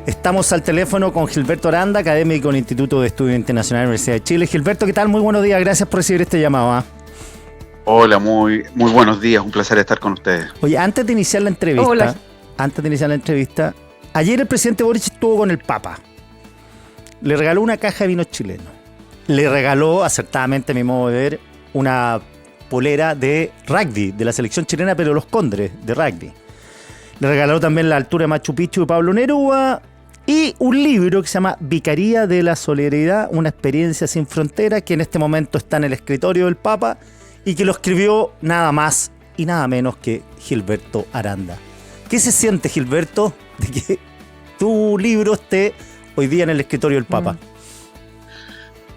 Estamos al teléfono con Gilberto Aranda, académico del Instituto de Estudios Internacionales de la Universidad de Chile. Gilberto, ¿qué tal? Muy buenos días, gracias por recibir este llamado. Hola, muy buenos días, un placer estar con ustedes. Oye, antes de iniciar la entrevista, ayer el presidente Boric estuvo con el Papa. Le regaló una caja de vino chileno. Le regaló, acertadamente a mi modo de ver, una polera de rugby, de la selección chilena, pero los Cóndores de rugby. Le regaló también La altura de Machu Picchu de Pablo Neruda y un libro que se llama Vicaría de la Solidaridad, una experiencia sin fronteras, que en este momento está en el escritorio del Papa y que lo escribió nada más y nada menos que Gilberto Aranda. ¿Qué se siente, Gilberto, de que tu libro esté hoy día en el escritorio del Papa?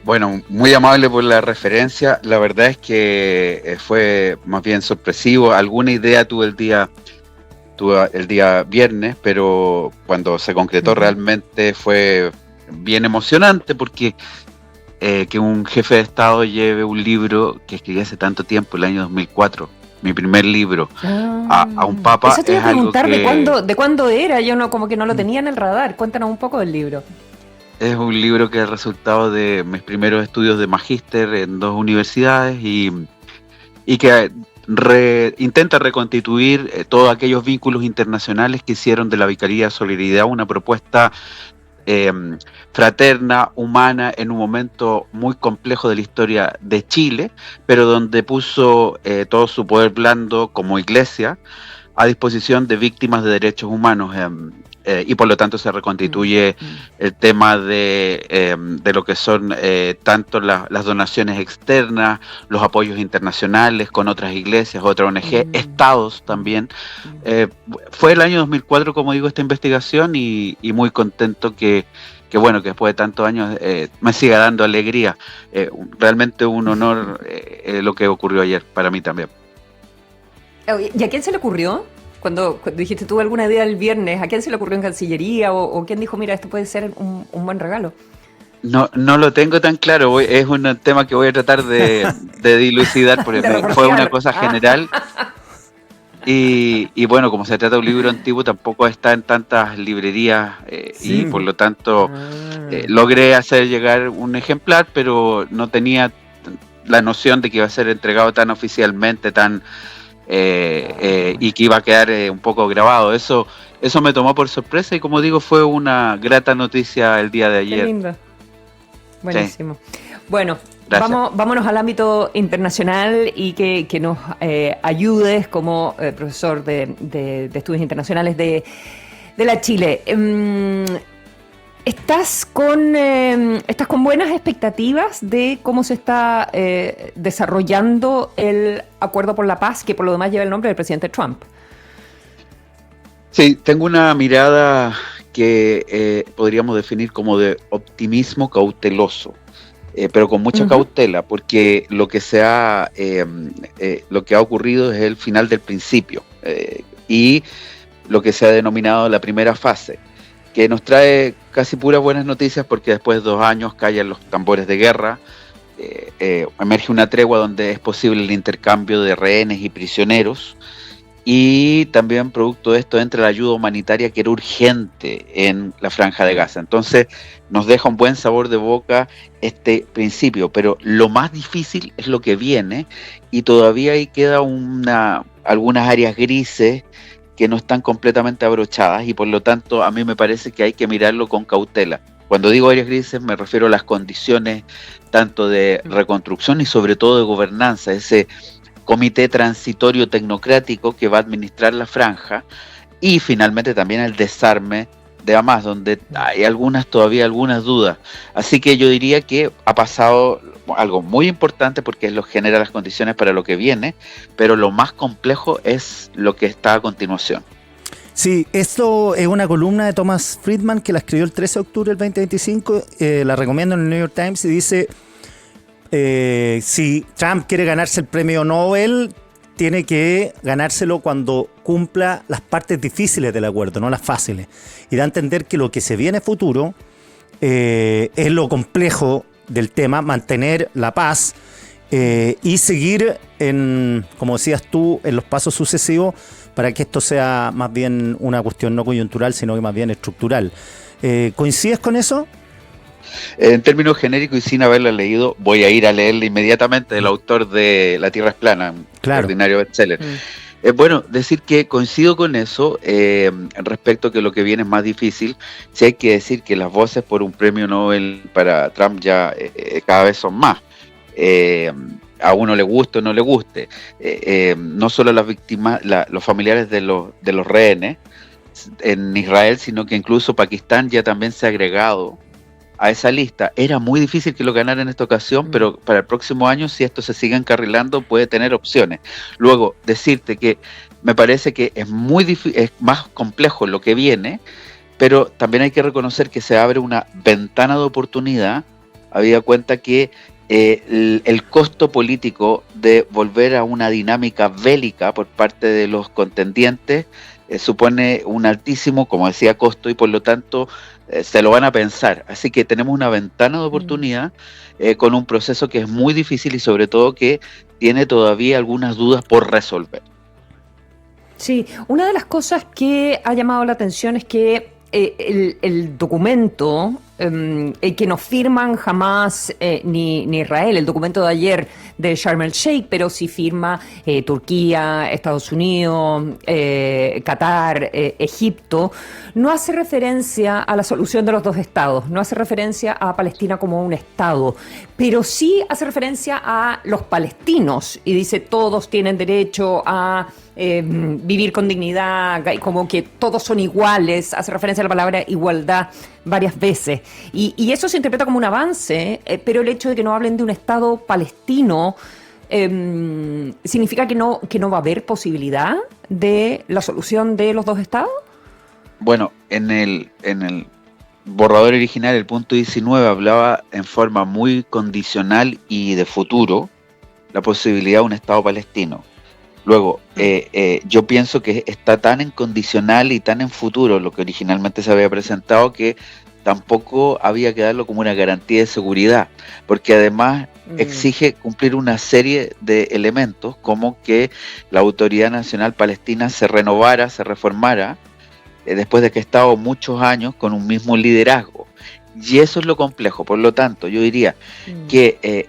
Bueno, muy amable por la referencia. La verdad es que fue más bien sorpresivo. Alguna idea tuve el día viernes, pero cuando se concretó realmente fue bien emocionante porque que un jefe de Estado lleve un libro que escribí hace tanto tiempo, el año 2004, mi primer libro, a un papa. Eso te iba a preguntar que, de cuándo era. Yo como que no lo tenía en el radar. Cuéntanos un poco del libro. Es un libro que es el resultado de mis primeros estudios de magíster en 2 universidades y que intenta reconstituir todos aquellos vínculos internacionales que hicieron de la Vicaría de Solidaridad una propuesta fraterna, humana, en un momento muy complejo de la historia de Chile, pero donde puso todo su poder blando como iglesia a disposición de víctimas de derechos humanos, y por lo tanto se reconstituye el tema de lo que son tanto las donaciones externas, los apoyos internacionales con otras iglesias, otras ONG, estados también. Fue el año 2004, como digo, esta investigación y muy contento que después de tantos años me siga dando alegría. Realmente un honor lo que ocurrió ayer para mí también. ¿Y a quién se le ocurrió? Cuando dijiste, tuve alguna idea el viernes, ¿a quién se le ocurrió en Cancillería? ¿O quién dijo, mira, esto puede ser un buen regalo? No lo tengo tan claro, es un tema que voy a tratar de dilucidar, porque fue una cosa general. Y bueno, como se trata de un libro antiguo, tampoco está en tantas librerías y por lo tanto logré hacer llegar un ejemplar, pero no tenía la noción de que iba a ser entregado tan oficialmente, y que iba a quedar un poco grabado. Eso me tomó por sorpresa y, como digo, fue una grata noticia el día de ayer. Qué lindo. Buenísimo. Sí. Bueno, vámonos al ámbito internacional y que nos ayudes como profesor de estudios internacionales de la Chile. ¿Estás con buenas expectativas de cómo se está desarrollando el Acuerdo por la Paz, que por lo demás lleva el nombre del presidente Trump? Sí, tengo una mirada que podríamos definir como de optimismo cauteloso, pero con mucha cautela, porque lo que ha ocurrido es el final del principio y lo que se ha denominado la primera fase, que nos trae casi puras buenas noticias, porque después de 2 años callan los tambores de guerra, emerge una tregua donde es posible el intercambio de rehenes y prisioneros, y también producto de esto entra la ayuda humanitaria que era urgente en la Franja de Gaza. Entonces nos deja un buen sabor de boca este principio, pero lo más difícil es lo que viene, y todavía ahí queda algunas áreas grises que no están completamente abrochadas, y por lo tanto a mí me parece que hay que mirarlo con cautela. Cuando digo áreas grises me refiero a las condiciones tanto de reconstrucción y sobre todo de gobernanza, ese comité transitorio tecnocrático que va a administrar la franja, y finalmente también el desarme de Hamas, donde hay todavía algunas dudas. Así que yo diría que ha pasado algo muy importante, porque es lo que genera las condiciones para lo que viene, pero lo más complejo es lo que está a continuación. Sí, esto es una columna de Thomas Friedman que la escribió el 13 de octubre del 2025, la recomiendo en el New York Times, y dice, si Trump quiere ganarse el premio Nobel, tiene que ganárselo cuando cumpla las partes difíciles del acuerdo, no las fáciles. Y da a entender que lo que se viene futuro es lo complejo del tema, mantener la paz y seguir, como decías tú, en los pasos sucesivos para que esto sea más bien una cuestión no coyuntural, sino que más bien estructural. ¿Coincides con eso? En términos genéricos y sin haberla leído, voy a ir a leerla inmediatamente, del autor de La Tierra es plana, claro. Ordinario bestseller. Bueno, decir que coincido con eso, respecto a que lo que viene es más difícil. Sí hay que decir que las voces por un premio Nobel para Trump ya cada vez son más. A uno le guste o no le guste. No solo las víctimas, los familiares de los rehenes en Israel, sino que incluso Pakistán ya también se ha agregado a esa lista. Era muy difícil que lo ganara en esta ocasión, pero para el próximo año, si esto se sigue encarrilando, puede tener opciones. Luego, decirte que me parece que es más complejo lo que viene, pero también hay que reconocer que se abre una ventana de oportunidad, habida cuenta que el costo político de volver a una dinámica bélica por parte de los contendientes supone un altísimo, como decía, costo, y por lo tanto se lo van a pensar. Así que tenemos una ventana de oportunidad con un proceso que es muy difícil y sobre todo que tiene todavía algunas dudas por resolver. Sí, una de las cosas que ha llamado la atención es que el documento que no firman jamás ni Israel, el documento de ayer de Sharm el Sheikh, pero sí firma Turquía, Estados Unidos, Qatar, Egipto, no hace referencia a la solución de los dos estados, no hace referencia a Palestina como un estado, pero sí hace referencia a los palestinos y dice todos tienen derecho a vivir con dignidad, como que todos son iguales, hace referencia a la palabra igualdad varias veces. Y eso se interpreta como un avance, pero el hecho de que no hablen de un Estado palestino ¿significa que no va a haber posibilidad de la solución de los dos Estados? Bueno, en el borrador original, el punto 19, hablaba en forma muy condicional y de futuro la posibilidad de un Estado palestino. Luego, yo pienso que está tan en condicional y tan en futuro lo que originalmente se había presentado que tampoco había que darlo como una garantía de seguridad, porque además exige cumplir una serie de elementos como que la Autoridad Nacional Palestina se renovara, se reformara, después de que ha estado muchos años con un mismo liderazgo. Y eso es lo complejo. Por lo tanto, yo diría que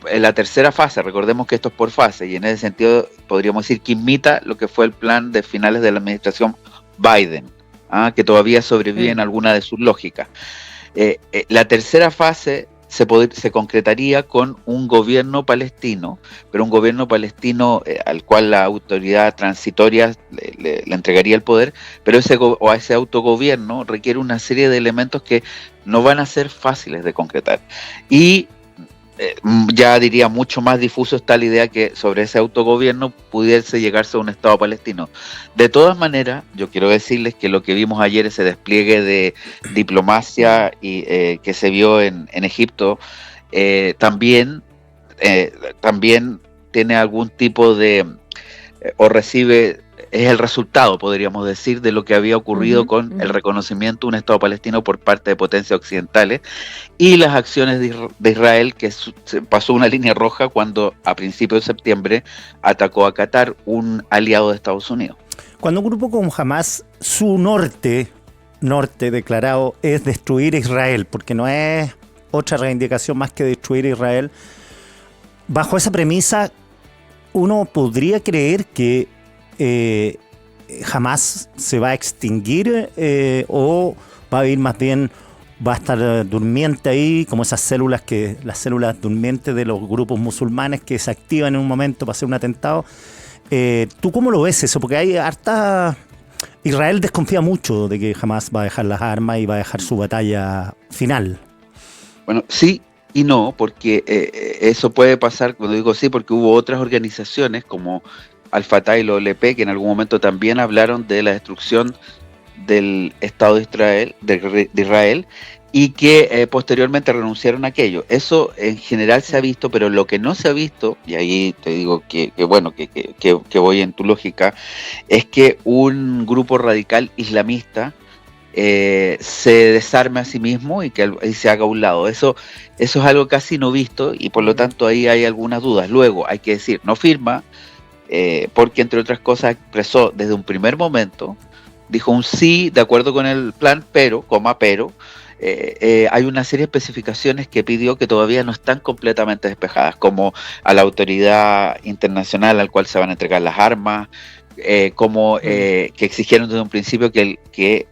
la tercera fase, recordemos que esto es por fase, y en ese sentido podríamos decir que imita lo que fue el plan de finales de la administración Biden, que todavía sobrevive en alguna de sus lógicas. La tercera fase se concretaría con un gobierno palestino, pero un gobierno palestino al cual la autoridad transitoria le entregaría el poder, pero ese autogobierno requiere una serie de elementos que no van a ser fáciles de concretar. Y ya diría mucho más difuso está la idea que sobre ese autogobierno pudiese llegarse a un Estado palestino. De todas maneras, yo quiero decirles que lo que vimos ayer, ese despliegue de diplomacia y que se vio en Egipto, también tiene algún tipo de, o recibe, es el resultado, podríamos decir, de lo que había ocurrido con el reconocimiento de un Estado palestino por parte de potencias occidentales y las acciones de Israel, que pasó una línea roja cuando a principios de septiembre atacó a Qatar, un aliado de Estados Unidos. Cuando un grupo como Hamas, su norte declarado es destruir Israel, porque no es otra reivindicación más que destruir Israel, bajo esa premisa uno podría creer que jamás se va a extinguir o va a ir más bien, va a estar durmiente ahí, como las células durmientes de los grupos musulmanes que se activan en un momento para hacer un atentado. ¿Tú cómo lo ves eso? Porque hay harta... Israel desconfía mucho de que jamás va a dejar las armas y va a dejar su batalla final. Bueno, sí y no, porque eso puede pasar, cuando digo sí, porque hubo otras organizaciones como Al-Fatah y la OLP, que en algún momento también hablaron de la destrucción del Estado de Israel, y que posteriormente renunciaron a aquello. Eso en general se ha visto, pero lo que no se ha visto, y ahí te digo que voy en tu lógica, es que un grupo radical islamista se desarme a sí mismo y se haga a un lado. Eso es algo casi no visto y por lo tanto ahí hay algunas dudas. Luego hay que decir, no firma, porque entre otras cosas expresó desde un primer momento dijo un sí de acuerdo con el plan, pero hay una serie de especificaciones que pidió que todavía no están completamente despejadas, como a la autoridad internacional al cual se van a entregar las armas, que exigieron desde un principio que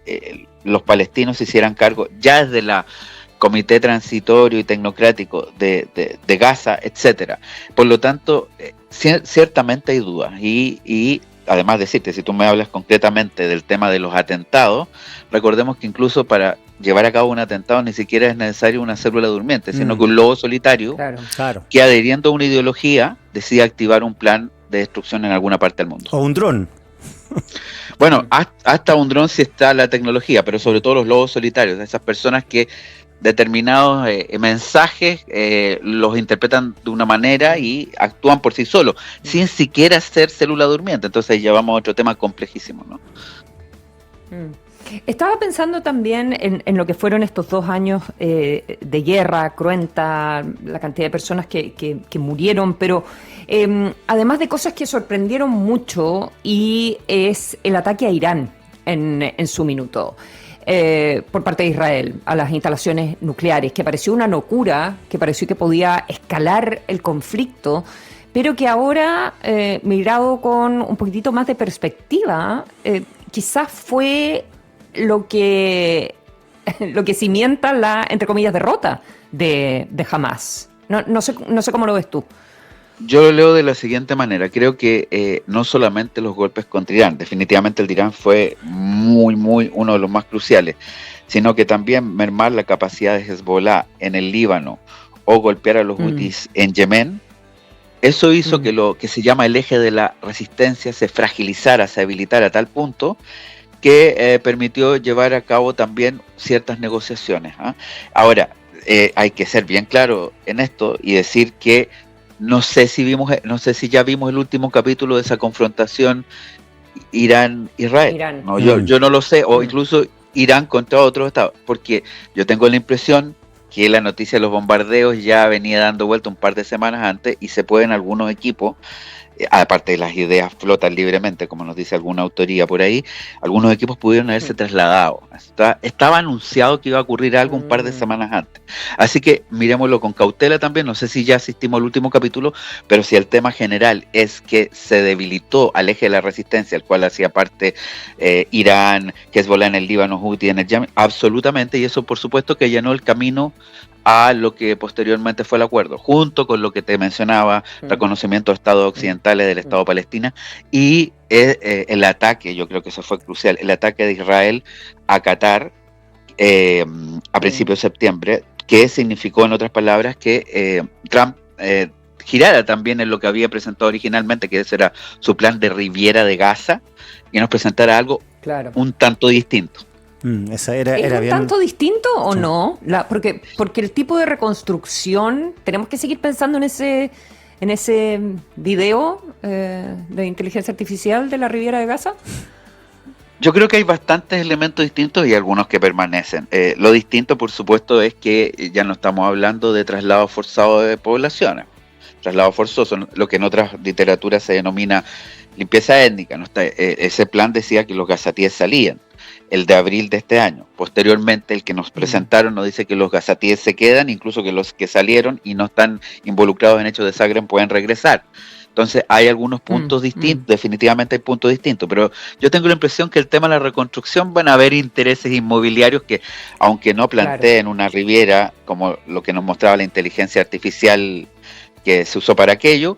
los palestinos se hicieran cargo ya desde la Comité Transitorio y Tecnocrático de Gaza, etcétera. Por lo tanto, ciertamente hay dudas y además decirte, si tú me hablas concretamente del tema de los atentados, recordemos que incluso para llevar a cabo un atentado ni siquiera es necesario una célula durmiente, sino que un lobo solitario que adheriendo a una ideología decide activar un plan de destrucción en alguna parte del mundo. O un dron. Bueno, hasta un dron si está la tecnología, pero sobre todo los lobos solitarios, esas personas que determinados mensajes los interpretan de una manera y actúan por sí solos, sin siquiera ser célula durmiente. Entonces ahí llevamos a otro tema complejísimo, ¿no? Estaba pensando también en lo que fueron estos 2 años de guerra cruenta, la cantidad de personas que murieron, pero además de cosas que sorprendieron mucho, y es el ataque a Irán en su minuto. Por parte de Israel a las instalaciones nucleares, que pareció una locura, que pareció que podía escalar el conflicto, pero que ahora, mirado con un poquitito más de perspectiva, quizás fue lo que cimienta la, entre comillas, derrota de Hamás. No sé cómo lo ves tú. Yo lo leo de la siguiente manera. Creo que no solamente los golpes contra Irán, definitivamente el de Irán fue muy uno de los más cruciales, sino que también mermar la capacidad de Hezbollah en el Líbano o golpear a los hutis en Yemen. Eso hizo que lo que se llama el eje de la resistencia se fragilizara, se habilitara a tal punto que permitió llevar a cabo también ciertas negociaciones. Ahora, hay que ser bien claro en esto y decir que no sé si ya vimos el último capítulo de esa confrontación Irán-Israel. No, yo no lo sé, o incluso Irán contra otros estados, porque yo tengo la impresión que la noticia de los bombardeos ya venía dando vuelta un par de semanas antes y se pueden algunos equipos, aparte de las ideas flotan libremente, como nos dice alguna autoría por ahí, algunos equipos pudieron haberse trasladado. Estaba anunciado que iba a ocurrir algo un par de semanas antes. Así que miremoslo con cautela también. No sé si ya asistimos al último capítulo, pero si el tema general es que se debilitó al eje de la resistencia, al cual hacía parte Irán, Hezbollah en el Líbano, Houthi en el Yemen, absolutamente, y eso por supuesto que allanó el camino a lo que posteriormente fue el acuerdo, junto con lo que te mencionaba, reconocimiento de estados occidentales del Estado Palestina y el ataque, yo creo que eso fue crucial, el ataque de Israel a Qatar a principios de septiembre, que significó, en otras palabras, que Trump girara también en lo que había presentado originalmente, que ese era su plan de Riviera de Gaza, y nos presentara algo un tanto distinto. Esa era ¿Es un bien... tanto distinto o no? Porque el tipo de reconstrucción, tenemos que seguir pensando en ese video de inteligencia artificial de la Riviera de Gaza. Yo creo que hay bastantes elementos distintos y algunos que permanecen. Lo distinto, por supuesto, es que ya no estamos hablando de traslado forzado de poblaciones. Traslado forzoso, lo que en otras literaturas se denomina limpieza étnica. ¿No? Ese plan decía que los gazatíes salían, el de abril de este año. Posteriormente, el que nos presentaron nos dice que los gazatíes se quedan, incluso que los que salieron y no están involucrados en hechos de sangre pueden regresar. Entonces hay algunos puntos distintos, definitivamente hay puntos distintos, pero yo tengo la impresión que el tema de la reconstrucción van a haber intereses inmobiliarios que, aunque no planteen una riviera como lo que nos mostraba la inteligencia artificial que se usó para aquello,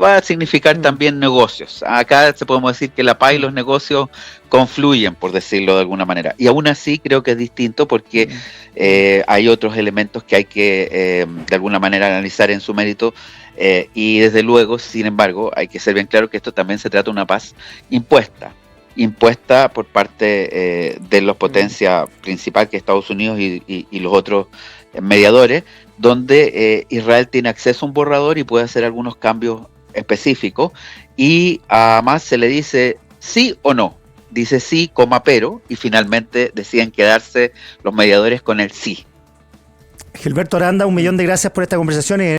va a significar también negocios. Acá se podemos decir que la paz y los negocios confluyen, por decirlo de alguna manera. Y aún así creo que es distinto porque hay otros elementos que hay que de alguna manera analizar en su mérito y desde luego, sin embargo, hay que ser bien claro que esto también se trata de una paz impuesta por parte de las potencias principales, que Estados Unidos y los otros mediadores, donde Israel tiene acceso a un borrador y puede hacer algunos cambios específicos, y además se le dice sí o no, dice sí, pero, y finalmente deciden quedarse los mediadores con el sí. Gilberto Aranda, 1.000.000 de gracias por esta conversación.